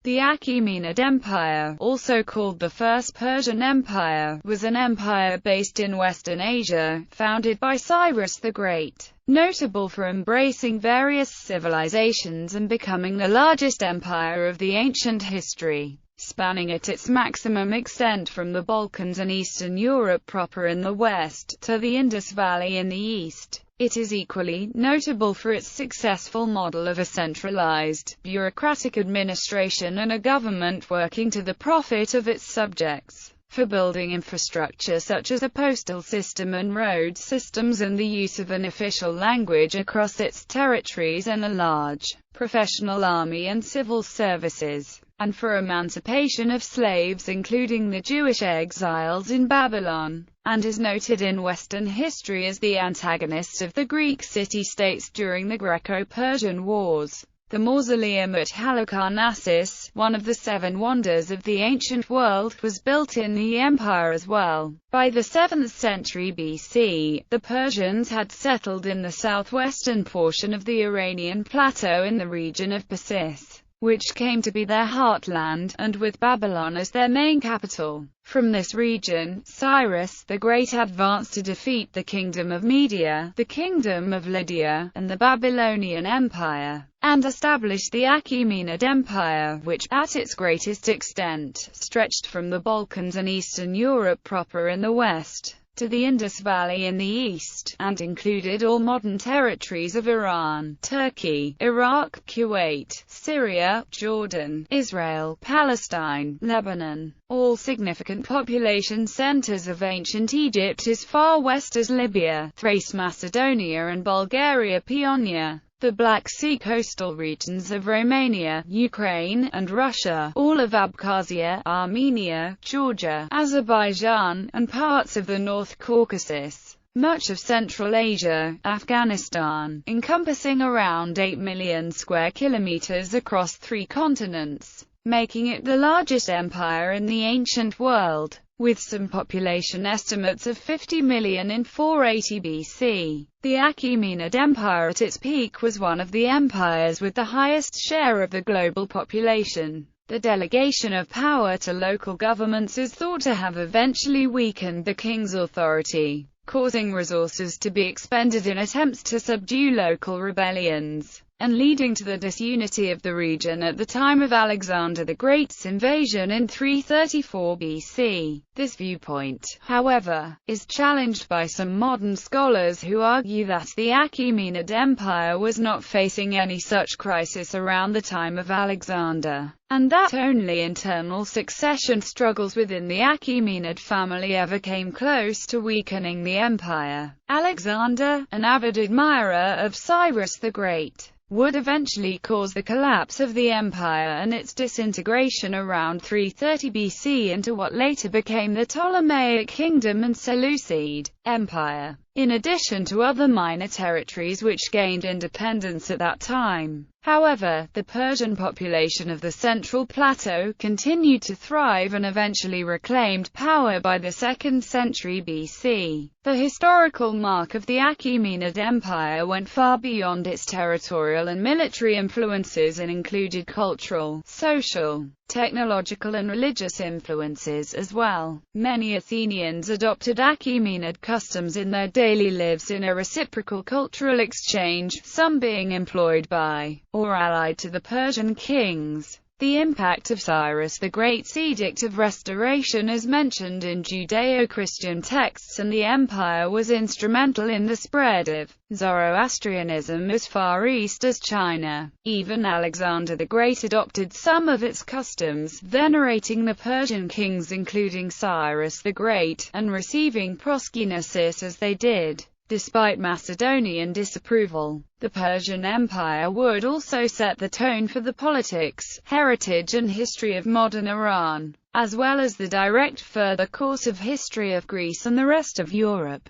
The Achaemenid Empire, also called the First Persian Empire, was an empire based in Western Asia, founded by Cyrus the Great, notable for embracing various civilizations and becoming the largest empire of the ancient history, spanning at its maximum extent from the Balkans and Eastern Europe proper in the west, to the Indus Valley in the east. It is equally notable for its successful model of a centralized, bureaucratic administration and a government working to the profit of its subjects, for building infrastructure such as a postal system and road systems and the use of an official language across its territories and a large, professional army and civil services, and for emancipation of slaves including the Jewish exiles in Babylon, and is noted in Western history as the antagonist of the Greek city-states during the Greco-Persian Wars. The mausoleum at Halicarnassus, one of the seven wonders of the ancient world, was built in the empire as well. By the 7th century BC, the Persians had settled in the southwestern portion of the Iranian plateau in the region of Persis, which came to be their heartland, and with Babylon as their main capital. From this region, Cyrus the Great advanced to defeat the Kingdom of Media, the Kingdom of Lydia, and the Babylonian Empire, and established the Achaemenid Empire, which, at its greatest extent, stretched from the Balkans and Eastern Europe proper in the west, to the Indus Valley in the east, and included all modern territories of Iran, Turkey, Iraq, Kuwait, Syria, Jordan, Israel, Palestine, Lebanon, all significant population centers of ancient Egypt as far west as Libya, Thrace, Macedonia and Bulgaria, Paeonia, the Black Sea coastal regions of Romania, Ukraine, and Russia, all of Abkhazia, Armenia, Georgia, Azerbaijan, and parts of the North Caucasus, much of Central Asia, Afghanistan, encompassing around 8 million square kilometers across 3 continents, making it the largest empire in the ancient world, with some population estimates of 50 million in 480 BC. The Achaemenid Empire at its peak was one of the empires with the highest share of the global population. The delegation of power to local governments is thought to have eventually weakened the king's authority, causing resources to be expended in attempts to subdue local rebellions, and leading to the disunity of the region at the time of Alexander the Great's invasion in 334 BC. This viewpoint, however, is challenged by some modern scholars who argue that the Achaemenid Empire was not facing any such crisis around the time of Alexander, and that only internal succession struggles within the Achaemenid family ever came close to weakening the empire. Alexander, an avid admirer of Cyrus the Great, would eventually cause the collapse of the empire and its disintegration around 330 BC into what later became the Ptolemaic Kingdom and Seleucid Empire, in addition to other minor territories which gained independence at that time. However, the Persian population of the Central Plateau continued to thrive and eventually reclaimed power by the 2nd century BC. The historical mark of the Achaemenid Empire went far beyond its territorial and military influences and included cultural, social, technological and religious influences as well. Many Athenians adopted Achaemenid customs in their daily lives in a reciprocal cultural exchange, some being employed by, or allied to the Persian kings. The impact of Cyrus the Great's Edict of Restoration is mentioned in Judeo-Christian texts, and the empire was instrumental in the spread of Zoroastrianism as far east as China. Even Alexander the Great adopted some of its customs, venerating the Persian kings including Cyrus the Great, and receiving proskynesis as they did. Despite Macedonian disapproval, the Persian Empire would also set the tone for the politics, heritage and history of modern Iran, as well as the direct further course of history of Greece and the rest of Europe.